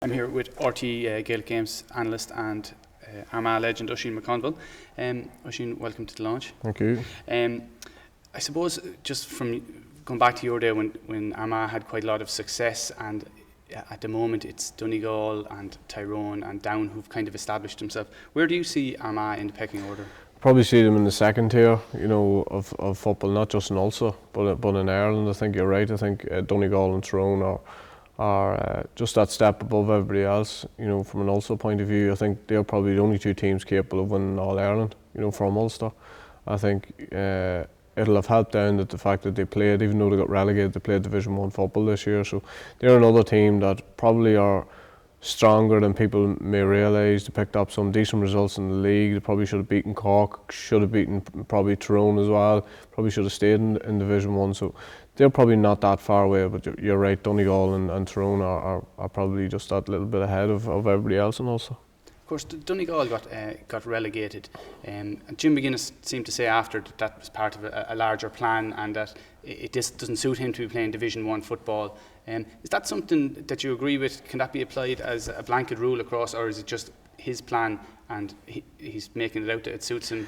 I'm here with RTÉ Gaelic Games analyst and Armagh legend Oisín McConville. Oisín, welcome to the launch. Thank you. I suppose just from going back to your day when Armagh had quite a lot of success, and at the moment it's Donegal and Tyrone and Down who've kind of established themselves. Where do you see Armagh in the pecking order? Probably see them in the second tier, of football, not just in Ulster, but in Ireland. I think you're right. I think Donegal and Tyrone are just that step above everybody else. From an Ulster point of view, I think they're probably the only two teams capable of winning All Ireland. From Ulster, I think it'll have helped down that the fact that they played, even though they got relegated, they played Division 1 football this year. So they're another team that probably are stronger than people may realise. They picked up some decent results in the league. They probably should have beaten Cork, should have beaten probably Tyrone as well. Probably should have stayed in Division 1. So they're probably not that far away, but you're right, Donegal and Tyrone are probably just that little bit ahead of everybody else in Ulster. Of course, Donegal got relegated, and Jim McGuinness seemed to say after that was part of a larger plan, and that it just doesn't suit him to be playing Division 1 football. Is that something that you agree with? Can that be applied as a blanket rule across, or is it just his plan and he's making it out that it suits him?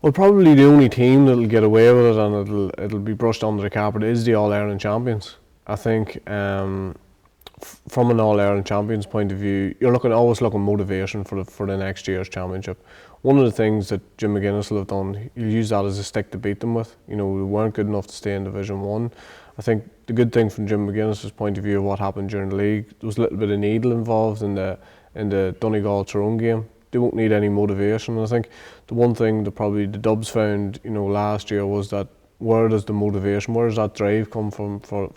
Well, probably the only team that'll get away with it and it'll be brushed under the carpet is the All Ireland champions. I think from an All Ireland champions point of view, you're always looking motivation for the next year's championship. One of the things that Jim McGuinness will have done, he'll use that as a stick to beat them with. We weren't good enough to stay in Division 1. I think the good thing from Jim McGuinness's point of view of what happened during the league, there was a little bit of needle involved in the Donegal Tyrone game. They won't need any motivation. I think the one thing that probably the Dubs found, last year was that where does the motivation, where does that drive come from for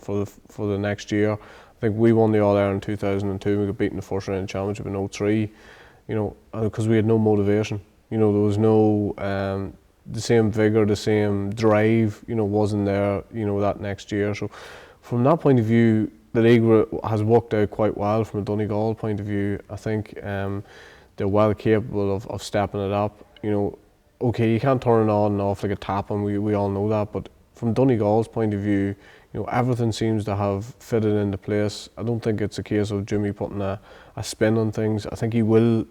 the next year? I think we won the All Ireland 2002. We got beaten in the first round of the championship in 2003. Because we had no motivation. There was no the same vigour, the same drive. Wasn't there. That next year. So from that point of view, the league has worked out quite well. From a Donegal point of view, I think they're well capable of stepping it up. Okay, you can't turn it on and off like a tap, and we all know that. But from Donegal's point of view, everything seems to have fitted into place. I don't think it's a case of Jimmy putting a spin on things. I think he will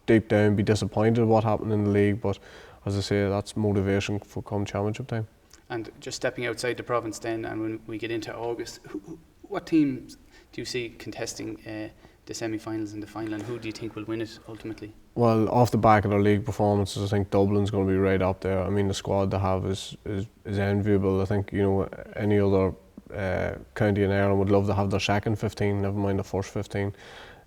deep down be disappointed what happened in the league, but as I say, that's motivation for come championship time. And just stepping outside the province then, and when we get into August, what teams do you see contesting the semi-finals and the final, and who do you think will win it ultimately? Well, off the back of their league performances, I think Dublin's going to be right up there. I mean, the squad they have is enviable. I think any other county in Ireland would love to have their second 15, never mind the first 15.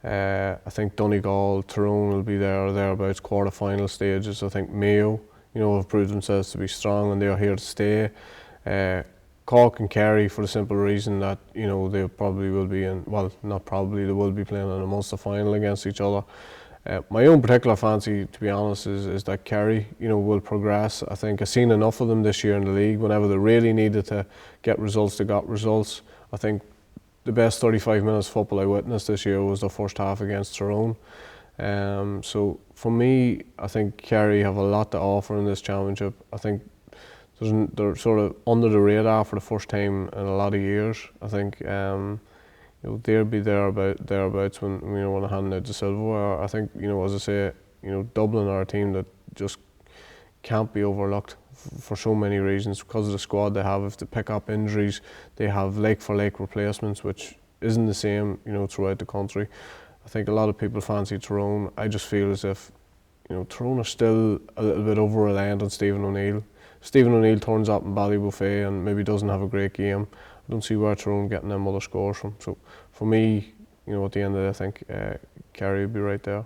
I think Donegal, Tyrone will be there or thereabouts, quarter-final stages. I think Mayo, have proved themselves to be strong and they're here to stay. Cork and Kerry, for the simple reason that they probably will be in, well, not probably, they will be playing in a Munster final against each other. My own particular fancy, to be honest, is that Kerry, will progress. I think I've seen enough of them this year in the league. Whenever they really needed to get results, they got results. I think the best 35 minutes football I witnessed this year was the first half against Tyrone. So for me, I think Kerry have a lot to offer in this championship. I think they're sort of under the radar for the first time in a lot of years. I think they'll be thereabouts when when I hand out the silverware. I think as I say, Dublin are a team that just can't be overlooked for so many reasons because of the squad they have. If they pick up injuries, they have leg for leg replacements, which isn't the same throughout the country. I think a lot of people fancy Tyrone. I just feel as if Tyrone are still a little bit over reliant on Stephen O'Neill. Stephen O'Neill turns up in Ballybuffet and maybe doesn't have a great game. I don't see where Tyrone getting them other scores from. So for me, at the end of the day, I think Kerry will be right there.